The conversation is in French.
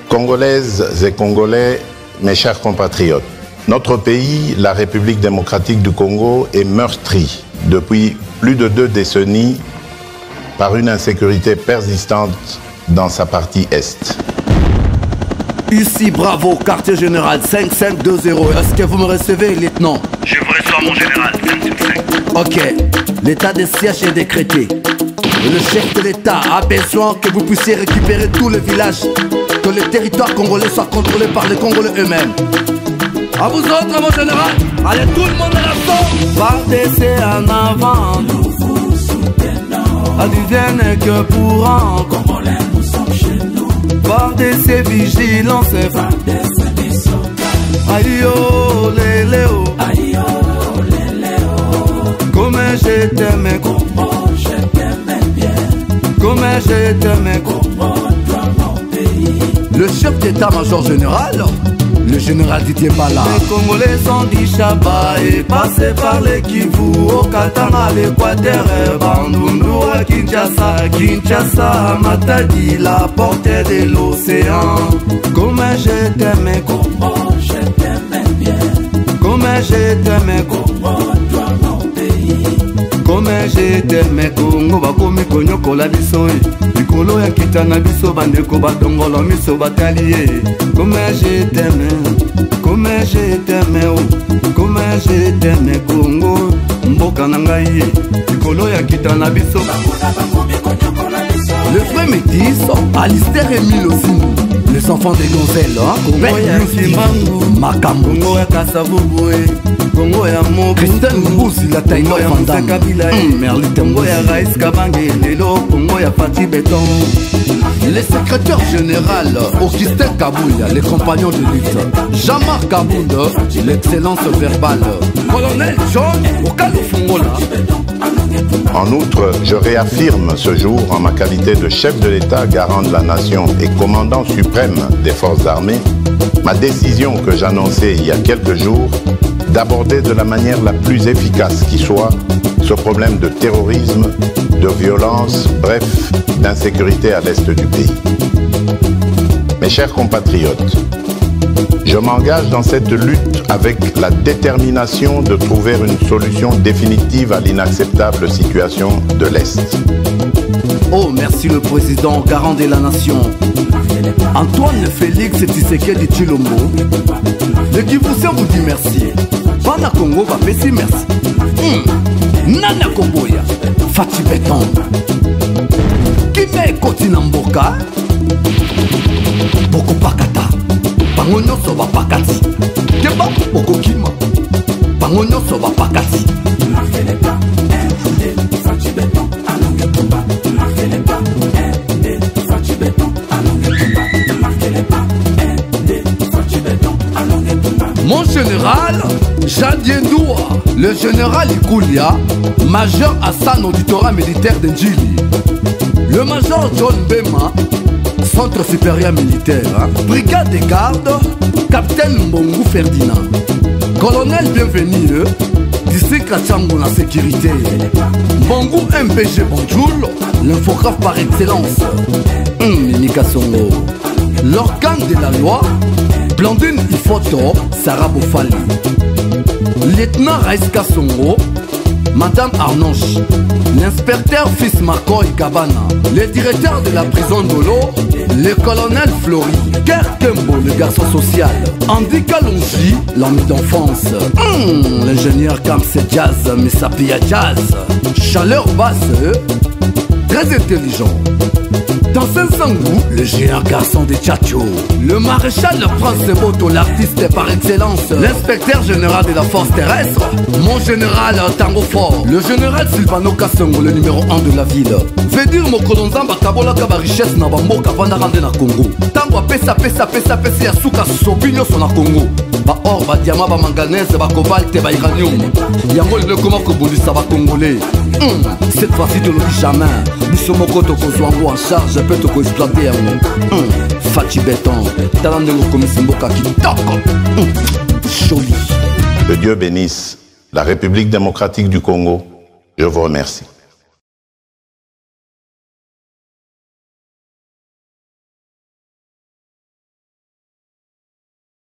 Congolaises et Congolais, mes chers compatriotes, notre pays, la République démocratique du Congo, est meurtri depuis plus de 2 décennies par une insécurité persistante dans sa partie Est. Ici, bravo, quartier général 5520. Est-ce que vous me recevez, lieutenant? Je vous reçois, mon général, 5 Ok, l'état de siège est décrété. Le chef de l'État a besoin que vous puissiez récupérer tous les villages, que le territoire congolais soit contrôlé par les Congolais eux-mêmes. A vous autres, mon général, allez tout le monde à la force. Partez en avant, nous vous soutenons. Advienne que pour un Congolais, nous sommes chez nous. Partez vigilance, partez des soldats. Aïe oh, léléo, aïe oh, léléo. Comme je t'aime, comment je t'aime bien. Comme je t'aime, comment toi mon pays. Le chef d'état-major général, le général Didier Bala. Les Congolais sont dit Chaba et passé par les Kivu, au Katanga, l'Équateur, Bandundu à Kinshasa, Kinshasa, Matadi, la portée de l'océan. Comme je t'aime, comment je t'aime bien. Comme je t'aime, comment toi mon pays. Comme je t'aime, Congo, bakomi konyokola biso. Likolo ya kitana biso bandeko badongolo miso bataliye. Comme je t'aime, comme je t'aime, comme je t'aime Congo, mboka na ngai. Likolo ya kitana biso. Le frère Métis, Alistair et Milosimo, les enfants des gonzelles, Congo ya Kimbangu, Makambo, Congo ya Kasavubu, Congo ya Mobu, Christelle Mbusi, la Taïno ya Moussa Kabila, Merlite Congo ya Raïs Kabange, Lelo, Congo ya Fati Béton. Les secrétaires général, Augustin Kabouya, les compagnons de lutte, Jean-Marc Kabounda, l'excellence verbale, colonel John Okalo Fungola. En outre, je réaffirme ce jour, en ma qualité de chef de l'État, garant de la nation et commandant suprême des forces armées, ma décision que j'annonçais il y a quelques jours d'aborder de la manière la plus efficace qui soit ce problème de terrorisme, de violence, bref, d'insécurité à l'est du pays. Mes chers compatriotes, je m'engage dans cette lutte avec la détermination de trouver une solution définitive à l'inacceptable situation de l'Est. Oh, merci le président, garant de la nation. Antoine Félix Tshisekedi Tshilombo, le Kivussien vous dit merci. Bana Congo va péter merci. Nana Komboya, Fati Béton. Kime Kotina Mboka, Boko Pakata. Bango nyonso bapakati keba okokima bango nyonso bapakati. Mon général Jadien Doua, le général Ikoulia, major Hassan auditorat militaire de Ndjili, le major John Bema, centre supérieur militaire, brigade des gardes, capitaine Mbongu Ferdinand, colonel bienvenu, district Kachango la sécurité, Mbongu MPG Bonjour, l'infographe par excellence, Mimika Songo, l'organe de la loi, Blandine Ifoto, Sarah Bofali, lieutenant Raïska Songo, Madame Arnonche, l'inspecteur Fils Marcoy Kabana, le directeur de la prison d'Olo, le colonel Flori, Kerkembo, le garçon social, Andy Kalonji, l'ami d'enfance, l'ingénieur Kamse Jazz, Missapia Jazz, chaleur basse, très intelligent. Dans Saint-Sangou, le géant garçon de Tchatcho, le maréchal Prince Boto, l'artiste par excellence, l'inspecteur général de la force terrestre, mon général Tango Fort, le général Silvano Kassongo, le numéro 1 de la ville. Veut dire Mokolonzamba Kabola Kaba richesse na bamboka vanda rande na Congo. Tango pesa ya suka sobinyo so na Congo. Ba or, ba diamant, ba manganèse, ba cobalt, ba uranium. Yango le comment que bondisa ba congolais. Cette fois-ci de l'eau jamais. Nous sommes au côté en charge, peut te exploiter. Fati Béton, talent de l'Okomisimboka qui toque. Joli. Que Dieu bénisse la République démocratique du Congo. Je vous remercie.